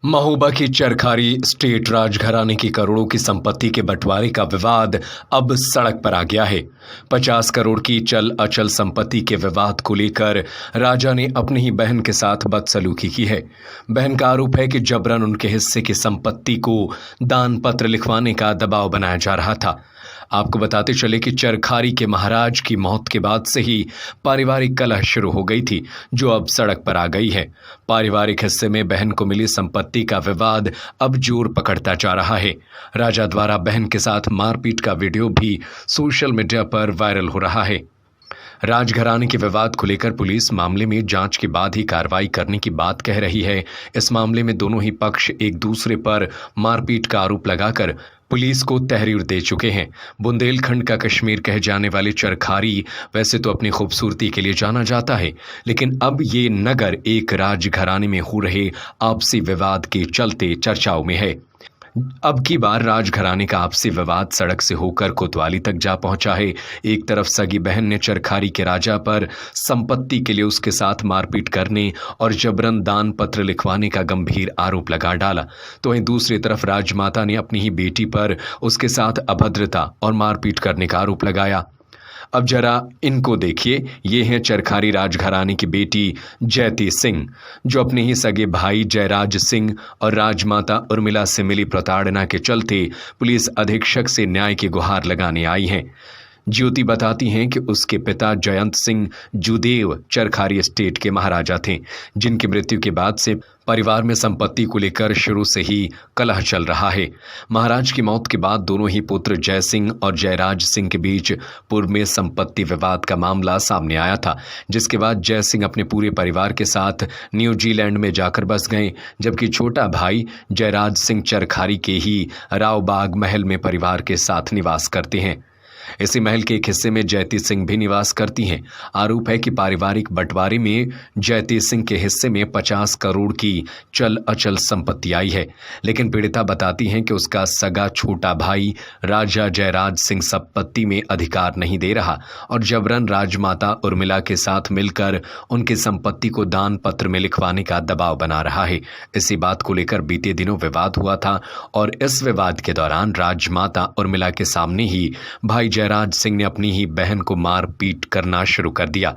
महोबा की चरखारी स्टेट राजघराने की करोड़ों की संपत्ति के बंटवारे का विवाद अब सड़क पर आ गया है। 50 करोड़ की चल अचल संपत्ति के विवाद को लेकर राजा ने अपनी ही बहन के साथ बदसलूकी की है। बहन का आरोप है कि जबरन उनके हिस्से की संपत्ति को दान पत्र लिखवाने का दबाव बनाया जा रहा था। आपको बताते चले कि चरखारी के महाराज की मौत के बाद से ही पारिवारिक कलह शुरू हो गई थी, जो अब सड़क पर आ गई है। पारिवारिक हिस्से में बहन को मिली संपत्ति का विवाद अब जोर पकड़ता जा रहा है। राजा द्वारा बहन के साथ मारपीट का वीडियो भी सोशल मीडिया पर वायरल हो रहा है। राजघराने के विवाद को लेकर पुलिस मामले में जांच के बाद ही कार्रवाई करने की बात कह रही है। इस मामले में दोनों ही पक्ष एक दूसरे पर मारपीट का आरोप लगाकर पुलिस को तहरीर दे चुके हैं। बुंदेलखंड का कश्मीर कहे जाने वाले चरखारी वैसे तो अपनी खूबसूरती के लिए जाना जाता है, लेकिन अब ये नगर एक राजघराने में हो रहे आपसी विवाद के चलते चर्चाओं में है। अब की बार राजघराने का आपसी विवाद सड़क से होकर कोतवाली तक जा पहुंचा है। एक तरफ सगी बहन ने चरखारी के राजा पर संपत्ति के लिए उसके साथ मारपीट करने और जबरन दान पत्र लिखवाने का गंभीर आरोप लगा डाला, तो वहीं दूसरी तरफ राजमाता ने अपनी ही बेटी पर उसके साथ अभद्रता और मारपीट करने का आरोप लगाया। अब जरा इनको देखिए, ये हैं चरखारी राजघराने की बेटी जयती सिंह, जो अपने ही सगे भाई जयराज सिंह और राजमाता उर्मिला से मिली प्रताड़ना के चलते पुलिस अधीक्षक से न्याय की गुहार लगाने आई हैं। ज्योति बताती हैं कि उसके पिता जयंत सिंह जुदेव चरखारी स्टेट के महाराजा थे, जिनकी मृत्यु के बाद से परिवार में संपत्ति को लेकर शुरू से ही कलह चल रहा है। महाराज की मौत के बाद दोनों ही पुत्र जय सिंह और जयराज सिंह के बीच पूर्व में संपत्ति विवाद का मामला सामने आया था, जिसके बाद जय सिंह अपने पूरे परिवार के साथ न्यूजीलैंड में जाकर बस गए, जबकि छोटा भाई जयराज सिंह चरखारी के ही रावबाग महल में परिवार के साथ निवास करते हैं। इसी महल के एक हिस्से में जयती सिंह भी निवास करती हैं। आरोप है कि पारिवारिक बंटवारे में जयती सिंह के हिस्से में 50 करोड़ की चल अचल संपत्ति आई है, लेकिन पीड़िता बताती हैं कि उसका सगा छोटा भाई राजा जयराज सिंह संपत्ति में अधिकार नहीं दे रहा और जबरन राजमाता उर्मिला के साथ मिलकर उनकी संपत्ति को दान पत्र में लिखवाने का दबाव बना रहा है। इसी बात को लेकर बीते दिनों विवाद हुआ था और इस विवाद के दौरान राजमाता उर्मिला के सामने ही भाई जयराज सिंह ने अपनी ही बहन को मार पीट करना शुरू कर दिया,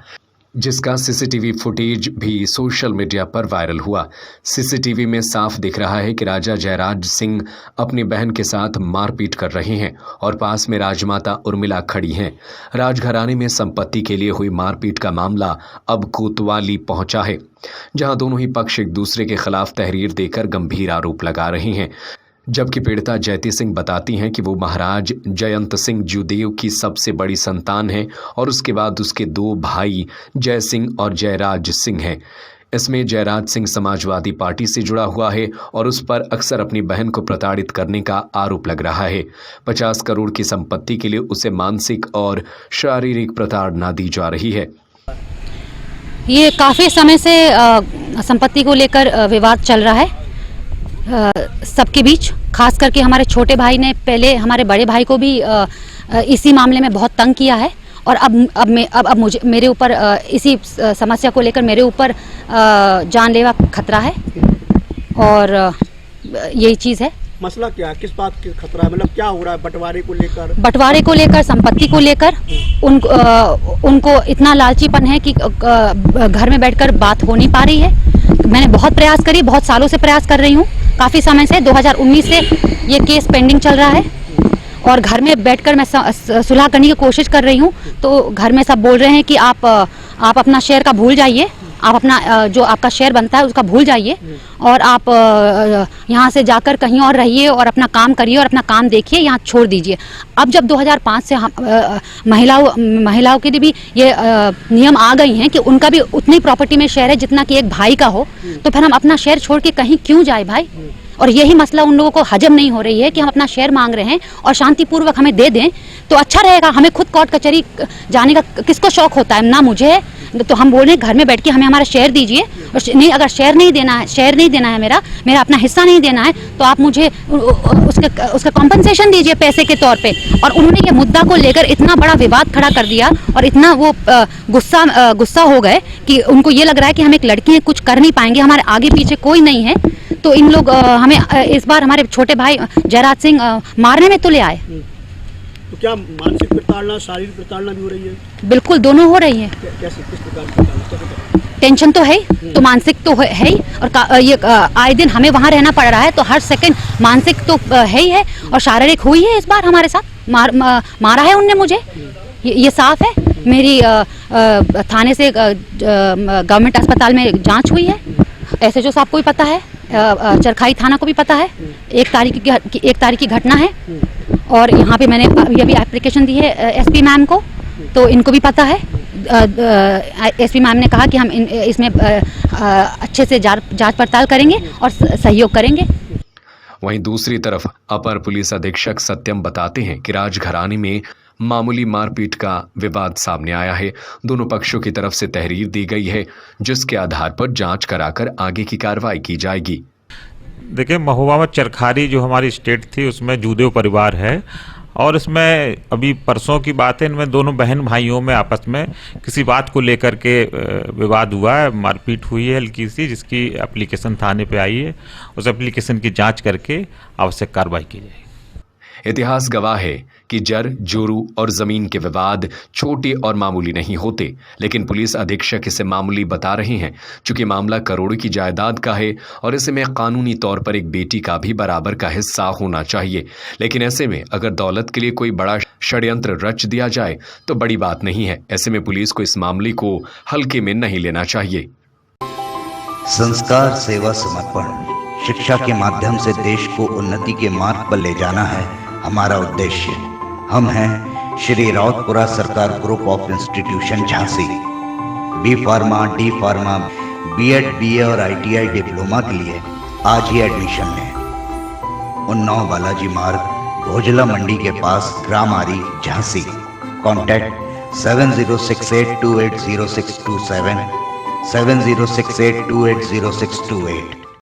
जिसका सीसीटीवी फुटेज भी सोशल मीडिया पर वायरल हुआ। सीसीटीवी में साफ दिख रहा है कि राजा जयराज सिंह अपनी बहन के साथ मारपीट कर रहे हैं और पास में राजमाता उर्मिला खड़ी हैं। राजघराने में संपत्ति के लिए हुई मारपीट का मामला अब कोतवाली पहुंचा है, जहां दोनों ही पक्ष एक दूसरे के खिलाफ तहरीर देकर गंभीर आरोप लगा रहे हैं। जबकि पीड़िता जयती सिंह बताती हैं कि वो महाराज जयंत सिंह जुदेव की सबसे बड़ी संतान है और उसके बाद उसके 2 भाई जय सिंह और जयराज सिंह हैं। इसमें जयराज सिंह समाजवादी पार्टी से जुड़ा हुआ है और उस पर अक्सर अपनी बहन को प्रताड़ित करने का आरोप लग रहा है। 50 करोड़ की संपत्ति के लिए उसे मानसिक और शारीरिक प्रताड़ना दी जा रही है। ये काफ़ी समय से संपत्ति को लेकर विवाद चल रहा है सबके बीच। खास करके हमारे छोटे भाई ने पहले हमारे बड़े भाई को भी इसी मामले में बहुत तंग किया है और अब मुझे मेरे ऊपर इसी समस्या को लेकर मेरे ऊपर जानलेवा खतरा है और यही चीज़ है। मसला क्या है, किस बात की खतरा है, मतलब क्या हो रहा है? बंटवारे को लेकर संपत्ति को लेकर उनको इतना लालचीपन है कि घर में बैठकर बात हो नहीं पा रही है। मैंने बहुत प्रयास करी, बहुत सालों से प्रयास कर रही हूँ, काफ़ी समय से 2019 से ये केस पेंडिंग चल रहा है और घर में बैठकर मैं सुलह करने की कोशिश कर रही हूँ, तो घर में सब बोल रहे हैं कि आप अपना शेयर का भूल जाइए, आप अपना जो आपका शेयर बनता है उसका भूल जाइए और आप यहाँ से जाकर कहीं और रहिए और अपना काम करिए और अपना काम देखिए, यहाँ छोड़ दीजिए। अब जब 2005 से महिलाओं के लिए भी ये नियम आ गई हैं कि उनका भी उतनी प्रॉपर्टी में शेयर है जितना कि एक भाई का हो, तो फिर हम अपना शेयर छोड़ के कहीं क्यों जाए भाई? और यही मसला उन लोगों को हजम नहीं हो रही है कि हम अपना शेयर मांग रहे हैं और शांतिपूर्वक हमें दे दें तो अच्छा रहेगा। हमें खुद कोर्ट कचहरी जाने का किसको शौक होता है? ना मुझे, तो हम बोल रहे हैं घर में बैठ के हमें हमारा शेयर दीजिए और नहीं, अगर शेयर नहीं देना है मेरा अपना हिस्सा नहीं देना है तो आप मुझे उसका कॉम्पनसेशन दीजिए पैसे के तौर पे। और उन्होंने ये मुद्दा को लेकर इतना बड़ा विवाद खड़ा कर दिया और इतना वो गुस्सा हो गए कि उनको ये लग रहा है कि हम एक लड़की हैं, कुछ कर नहीं पाएंगे, हमारे आगे पीछे कोई नहीं है। तो इन लोग हमें इस बार हमारे छोटे भाई जयराज सिंह मारने में तो ले आए। तो क्या मानसिक प्रताड़ना, शारीरिक प्रताड़ना भी हो रही है? बिल्कुल, दोनों हो रही है। कैसे, किस प्रकार की प्रताड़ना? टेंशन तो है ही, तो मानसिक तो है ही, और ये आए दिन हमें वहाँ रहना पड़ रहा है, तो हर सेकंड मानसिक तो है ही है, और शारीरिक हुई है इस बार हमारे साथ। मारा है उनने मुझे, ये साफ है। मेरी थाने से गवर्नमेंट अस्पताल में जांच हुई है, SHO साहब को भी पता है, चरखाई थाना को भी पता है। 1 तारीख की घटना है, और यहाँ पे मैंने अभी एप्लीकेशन दी है SP मैम को, तो इनको भी पता है। SP मैम ने कहा कि हम इसमें अच्छे से जांच पड़ताल करेंगे और सहयोग करेंगे। वहीं दूसरी तरफ अपर पुलिस अधीक्षक सत्यम बताते हैं कि राजघराने में मामूली मारपीट का विवाद सामने आया है। दोनों पक्षों की तरफ से तहरीर दी गई है, जिसके आधार पर जांच कराकर आगे की कार्रवाई की जाएगी। देखिए, महोबा में चरखारी जो हमारी स्टेट थी उसमें जूदेव परिवार है, और इसमें अभी परसों की बात है, इनमें दोनों बहन भाइयों में आपस में किसी बात को लेकर के विवाद हुआ है, मारपीट हुई है हल्की सी, जिसकी एप्लीकेशन थाने पे आई है। उस एप्लीकेशन की जांच करके आवश्यक कार्रवाई की जाएगी। इतिहास गवाह है कि जर, जोरू और जमीन के विवाद छोटे और मामूली नहीं होते, लेकिन पुलिस अधीक्षक इसे मामूली बता रहे हैं, चूंकि मामला करोड़ों की जायदाद का है और इसमें कानूनी तौर पर एक बेटी का भी बराबर का हिस्सा होना चाहिए। लेकिन ऐसे में अगर दौलत के लिए कोई बड़ा षड्यंत्र रच दिया जाए तो बड़ी बात नहीं है। ऐसे में पुलिस को इस मामले को हल्के में नहीं लेना चाहिए। संस्कार, सेवा, समर्पण, शिक्षा के माध्यम से देश को उन्नति के मार्ग पर ले जाना है हमारा उद्देश्य। हम हैं श्री रावतपुरा सरकार group of institution Jhansi. B pharma, D pharma, B.Ed, BA और ITI डिप्लोमा के लिए आज ही एडमिशन लें। उन्नाव बालाजी मार्ग, भोजला मंडी के पास, ग्राम आरी, झांसी। कॉन्टैक्ट 7068280627, 7068280628।